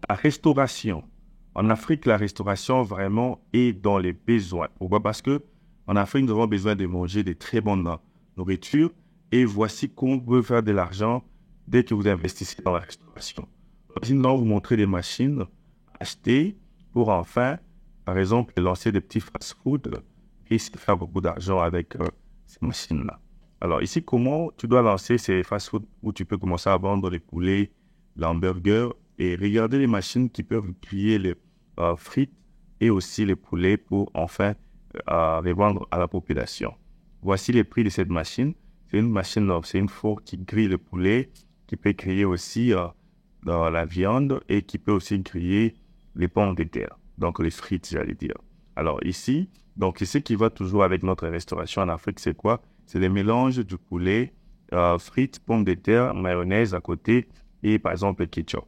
La restauration. En Afrique, la restauration vraiment est dans les besoins. Pourquoi? Parce que en Afrique, nous avons besoin de manger de très bonnes nourritures. Et voici qu'on peut faire de l'argent dès que vous investissez dans la restauration. Ici, nous allons vous montrer des machines achetées pour enfin, par exemple, lancer des petits fast-food et faire beaucoup d'argent avec ces machines-là. Alors ici, comment tu dois lancer ces fast-food où tu peux commencer à vendre les poulets, l'hamburger et regarder les machines qui peuvent griller les frites et aussi les poulets pour enfin les vendre à la population. Voici les prix de cette machine. C'est une machine, c'est une four qui grille le poulet, qui peut griller aussi dans la viande et qui peut aussi griller les pommes de terre, donc les frites, j'allais dire. Alors ici, donc ce qui va toujours avec notre restauration en Afrique, c'est quoi? C'est les mélanges du poulet, frites, pommes de terre, mayonnaise à côté et par exemple le ketchup.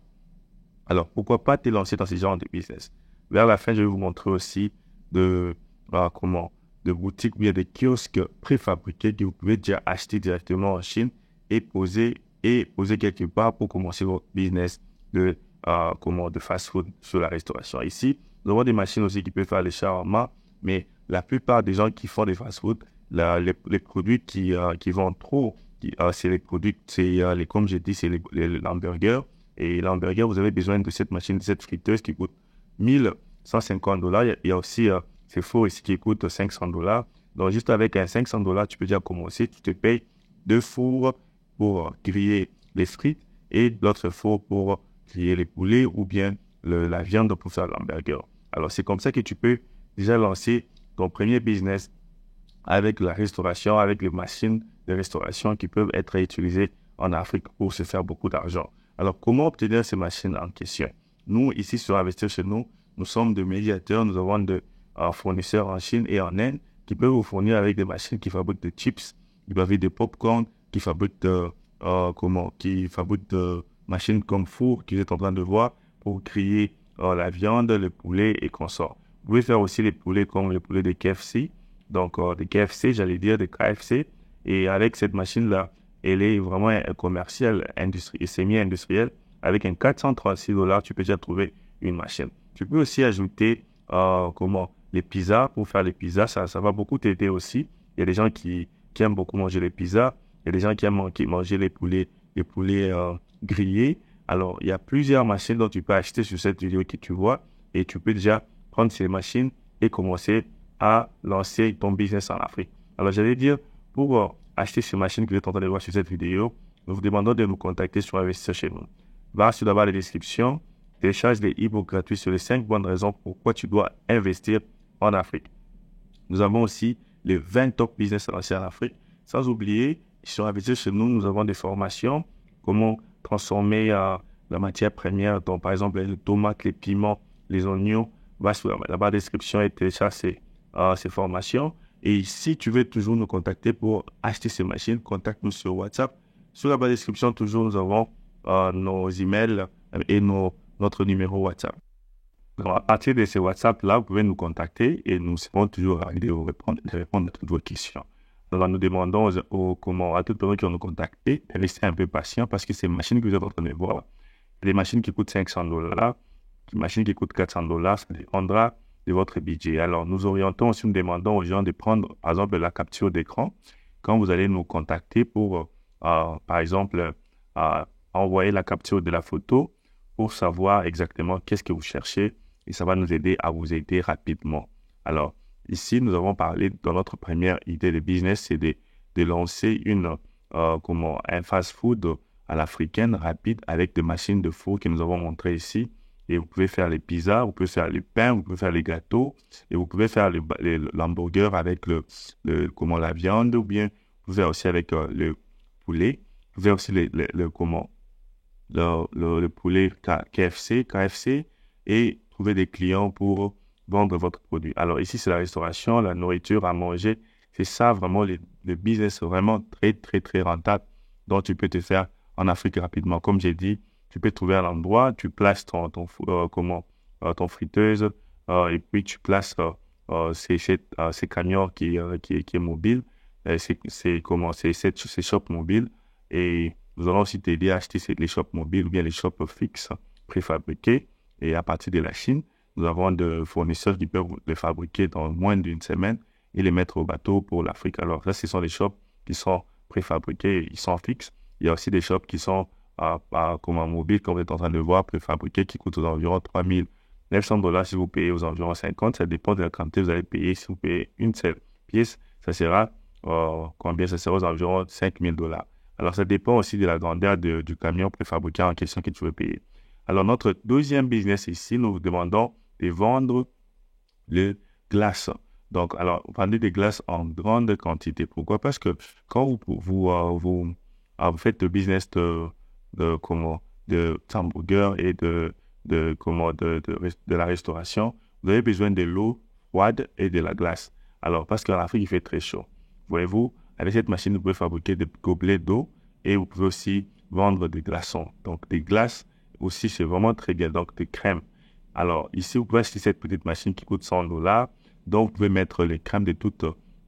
Alors pourquoi pas te lancer dans ce genre de business? Vers la fin, je vais vous montrer aussi de de boutiques ou bien des kiosques préfabriqués que vous pouvez déjà acheter directement en Chine et poser quelque part pour commencer votre business de de fast-food sur la restauration. Ici, nous avons des machines aussi qui peuvent faire les shawarma, mais la plupart des gens qui font des fast-food, les produits qui vendent trop, c'est les produits, comme j'ai dit, c'est les hamburgers. Et l'hamburger, vous avez besoin de cette machine, de cette friteuse qui coûte $1,150. Il y a aussi ces fours ici qui coûtent $500. Donc, juste avec un $500, tu peux déjà commencer. Tu te payes 2 fours pour griller les frites et l'autre four pour griller les poulets ou bien la viande pour faire l'hamburger. Alors, c'est comme ça que tu peux déjà lancer ton premier business avec la restauration, avec les machines de restauration qui peuvent être utilisées en Afrique pour se faire beaucoup d'argent. Alors, comment obtenir ces machines en question? Nous, ici, sur Investir chez nous, nous sommes des médiateurs, nous avons des fournisseurs en Chine et en Inde qui peuvent vous fournir avec des machines qui fabriquent des chips, qui fabriquent des pop-corn, qui fabriquent des machines comme four que vous êtes en train de voir pour griller la viande, le poulet et consorts. Vous pouvez faire aussi les poulets comme les poulets de KFC, donc des KFC, j'allais dire des KFC, et avec cette machine-là, elle est vraiment commerciale, semi-industrielle. Avec un $436, tu peux déjà trouver une machine. Tu peux aussi ajouter les pizzas pour faire les pizzas. Ça va beaucoup t'aider aussi. Il y a des gens qui aiment beaucoup manger les pizzas. Il y a des gens qui aiment manger les poulets grillés. Alors, il y a plusieurs machines dont tu peux acheter sur cette vidéo que tu vois. Et tu peux déjà prendre ces machines et commencer à lancer ton business en Afrique. Alors, j'allais dire, pour acheter ces machines que vous êtes en train de voir sur cette vidéo, nous vous demandons de nous contacter sur Investir chez nous. Va sur la description, télécharge les e-books gratuits sur les 5 bonnes raisons pourquoi tu dois investir en Afrique. Nous avons aussi les 20 top business à lancer en Afrique. Sans oublier, sur Investir chez nous, nous avons des formations, comment transformer la matière première, donc par exemple les tomates, les piments, les oignons. Va sur la description et télécharge ces formations. Et si tu veux toujours nous contacter pour acheter ces machines, contacte-nous sur WhatsApp. Sur la description, toujours, nous avons nos emails et notre numéro WhatsApp. Donc, à partir de ces WhatsApp-là, vous pouvez nous contacter et nous serons toujours ravis de répondre à toutes vos questions. Donc, nous demandons à toutes les personnes qui ont nous contacté de rester un peu patient parce que ces machines que vous êtes en train de voir, des machines qui coûtent $500, des machines qui coûtent $400, ça dépendra de votre budget. Alors, nous orientons aussi, nous demandons aux gens de prendre, par exemple, la capture d'écran quand vous allez nous contacter pour, par exemple, envoyer la capture de la photo pour savoir exactement qu'est-ce que vous cherchez et ça va nous aider à vous aider rapidement. Alors, ici, nous avons parlé dans notre première idée de business, c'est de lancer un fast-food à l'africaine rapide avec des machines de four que nous avons montrées ici. Et vous pouvez faire les pizzas, vous pouvez faire les pains, vous pouvez faire les gâteaux et vous pouvez faire l'hamburger avec la viande ou bien vous pouvez faire aussi avec le poulet. Vous pouvez aussi le poulet KFC et trouver des clients pour vendre votre produit. Alors ici, c'est la restauration, la nourriture à manger. C'est ça vraiment le business vraiment très, très, très rentable dont tu peux te faire en Afrique rapidement. Comme j'ai dit, tu peux trouver un endroit, tu places ton friteuse et puis tu places ces camions qui est mobile. Ces shops mobiles et nous allons aussi t'aider à acheter les shops mobiles ou bien les shops fixes préfabriqués Et à partir de la Chine, nous avons des fournisseurs qui peuvent les fabriquer dans moins d'une semaine et les mettre au bateau pour l'Afrique. Alors là, ce sont des shops qui sont préfabriqués, ils sont fixes. Il y a aussi des shops qui sont comme un mobile, comme vous êtes en train de voir, préfabriqués, qui coûtent aux environs $3 900 si vous payez aux environs 50. Ça dépend de la quantité que vous allez payer. Si vous payez une seule pièce, ça sera combien? Ça sera aux environs $5 000. Alors, ça dépend aussi de la grandeur du camion préfabriqué en question que tu veux payer. Alors, notre deuxième business ici, nous vous demandons de vendre le glace. Donc, alors, vendez des glaces en grande quantité. Pourquoi? Parce que quand vous faites le business de hamburger et de la restauration, vous avez besoin de l'eau froide et de la glace. Alors, parce qu'en Afrique, il fait très chaud. Voyez-vous, avec cette machine, vous pouvez fabriquer des gobelets d'eau et vous pouvez aussi vendre des glaçons. Donc, des glaces aussi, c'est vraiment très bien. Donc, des crèmes. Alors, ici, vous pouvez acheter cette petite machine qui coûte $100. Donc, vous pouvez mettre les crèmes de toutes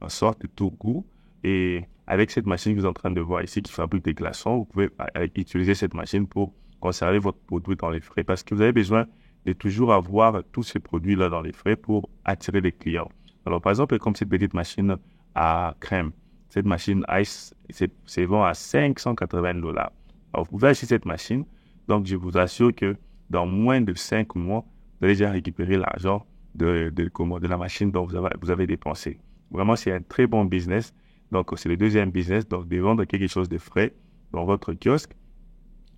sortes, de tout goût. Et avec cette machine que vous êtes en train de voir ici, qui fabrique des glaçons, vous pouvez utiliser cette machine pour conserver votre produit dans les frais. Parce que vous avez besoin de toujours avoir tous ces produits-là dans les frais pour attirer les clients. Alors, par exemple, comme cette petite machine à crème, cette machine Ice, c'est vendu à $580. Alors, vous pouvez acheter cette machine. Donc, je vous assure que dans moins de 5 mois, vous allez déjà récupérer l'argent de la machine dont vous avez dépensé. Vraiment, c'est un très bon business. Donc, c'est le deuxième business, donc de vendre quelque chose de frais dans votre kiosque.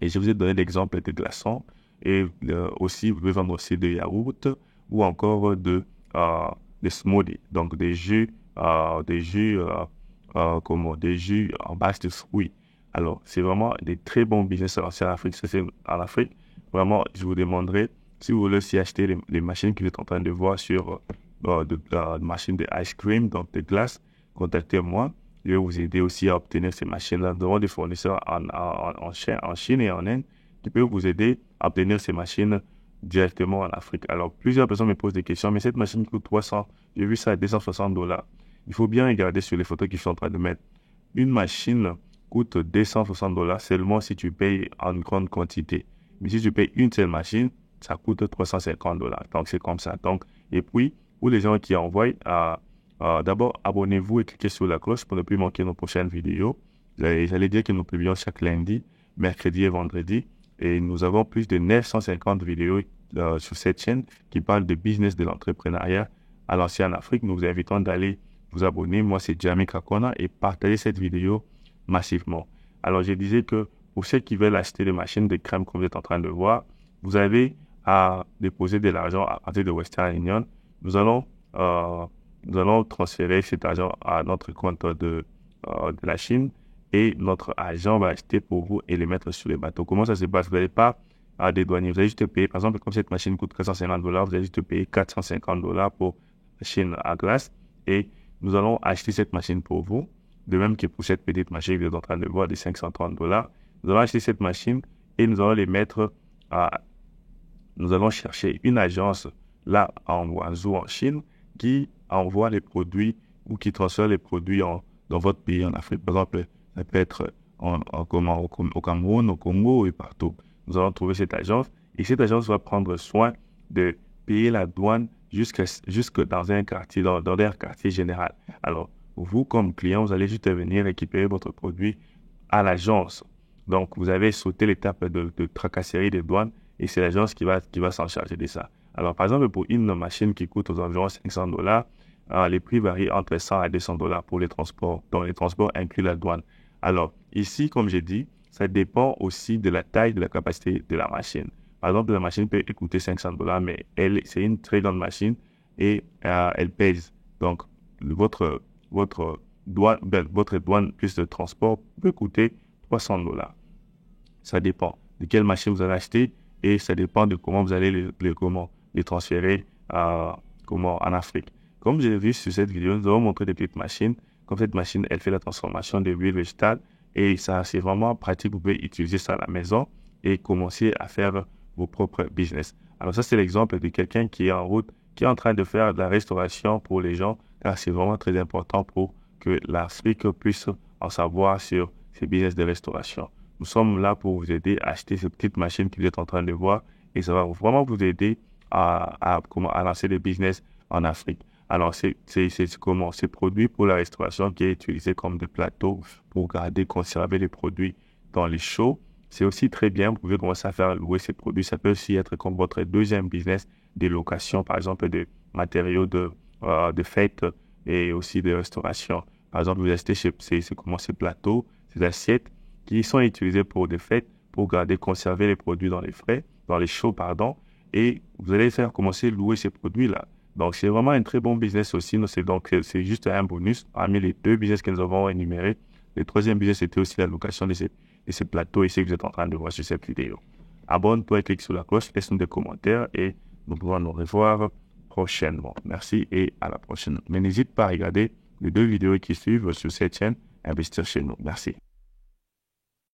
Et je vous ai donné l'exemple de glaçons. Et aussi, vous pouvez vendre aussi des yaourts ou encore des smoothies, donc des jus en base de fruits. Alors, c'est vraiment des très bons business à lancer en Afrique. En Afrique, vraiment, je vous demanderai, si vous voulez aussi acheter les machines que vous êtes en train de voir sur machines de ice cream, donc de glace, contactez-moi. Je vais vous aider aussi à obtenir ces machines-là. Nous avons des fournisseurs en Chine et en Inde qui peuvent vous aider à obtenir ces machines directement en Afrique. Alors, plusieurs personnes me posent des questions, mais cette machine coûte 300. J'ai vu ça à $260. Il faut bien regarder sur les photos qu'ils sont en train de mettre. Une machine coûte $260 seulement si tu payes en grande quantité. Mais si tu payes une seule machine, ça coûte $350. Donc, c'est comme ça. Donc, et puis, pour les gens qui envoient, d'abord, abonnez-vous et cliquez sur la cloche pour ne plus manquer nos prochaines vidéos. J'allais dire que nous publions chaque lundi, mercredi et vendredi. Et nous avons plus de 950 vidéos sur cette chaîne qui parlent de business de l'entrepreneuriat à lancer en Afrique. Nous vous invitons d'aller vous abonner. Moi, c'est Jamie Kakona et partager cette vidéo massivement. Alors, je disais que pour ceux qui veulent acheter des machines de crème comme vous êtes en train de voir, vous avez à déposer de l'argent à partir de Western Union. Nous allons transférer cet argent à notre compte de la Chine et notre agent va acheter pour vous et les mettre sur les bateaux. Comment ça se passe? Vous n'allez pas à dédouaner. Vous allez juste payer, par exemple, comme cette machine coûte $450, vous allez juste payer $450 pour la Chine à glace et nous allons acheter cette machine pour vous. De même que pour cette petite machine que vous êtes en train de voir de $530. Nous allons acheter cette machine et nous allons les mettre nous allons chercher une agence là en Guangzhou en Chine qui envoie les produits ou qui transfère les produits dans votre pays en Afrique. Par exemple, ça peut être au Cameroun, au Congo et partout. Nous allons trouver cette agence et cette agence va prendre soin de payer la douane jusque dans un quartier, dans leur quartier général. Alors, vous, comme client, vous allez juste venir récupérer votre produit à l'agence. Donc, vous avez sauté l'étape de tracasserie des douanes et c'est l'agence qui va s'en charger de ça. Alors, par exemple, pour une machine qui coûte aux environs $500, les prix varient entre $100 à $200 pour les transports. Donc, les transports incluent la douane. Alors, ici, comme j'ai dit, ça dépend aussi de la taille, de la capacité de la machine. Par exemple, la machine peut coûter $500, mais c'est une très grande machine et elle pèse. Donc, votre douane plus de transport peut coûter $300. Ça dépend de quelle machine vous allez acheter et ça dépend de comment vous allez les transférer en Afrique. Comme j'ai vu sur cette vidéo, nous allons montrer des petites machines. Comme cette machine, elle fait la transformation de l'huile végétale et ça, c'est vraiment pratique. Vous pouvez utiliser ça à la maison et commencer à faire vos propres business. Alors ça, c'est l'exemple de quelqu'un qui est en route, qui est en train de faire de la restauration pour les gens, car c'est vraiment très important pour que l'Afrique puisse en savoir sur ces business de restauration. Nous sommes là pour vous aider à acheter ces petites machines que vous êtes en train de voir et ça va vraiment vous aider à lancer des business en Afrique. Alors, c'est comment? C'est produit pour la restauration qui est utilisé comme des plateaux pour garder, conserver les produits dans les shows. C'est aussi très bien, vous pouvez commencer à faire louer ces produits. Ça peut aussi être comme votre deuxième business des locations, par exemple, de matériaux de fête et aussi de restauration. Par exemple, vous achetez ces plateaux, ces assiettes qui sont utilisés pour des fêtes, pour garder, conserver les produits dans les shows, pardon, et vous allez faire commencer à louer ces produits-là. Donc, c'est vraiment un très bon business aussi. C'est juste un bonus parmi les deux business que nous avons énumérés. Le troisième business, c'était aussi la location de ces plateaux ici que vous êtes en train de voir sur cette vidéo. Abonne-toi, clique sur la cloche, laisse-nous des commentaires et nous pourrons nous revoir prochainement. Merci et à la prochaine. Mais n'hésite pas à regarder les deux vidéos qui suivent sur cette chaîne, Investir chez nous. Merci.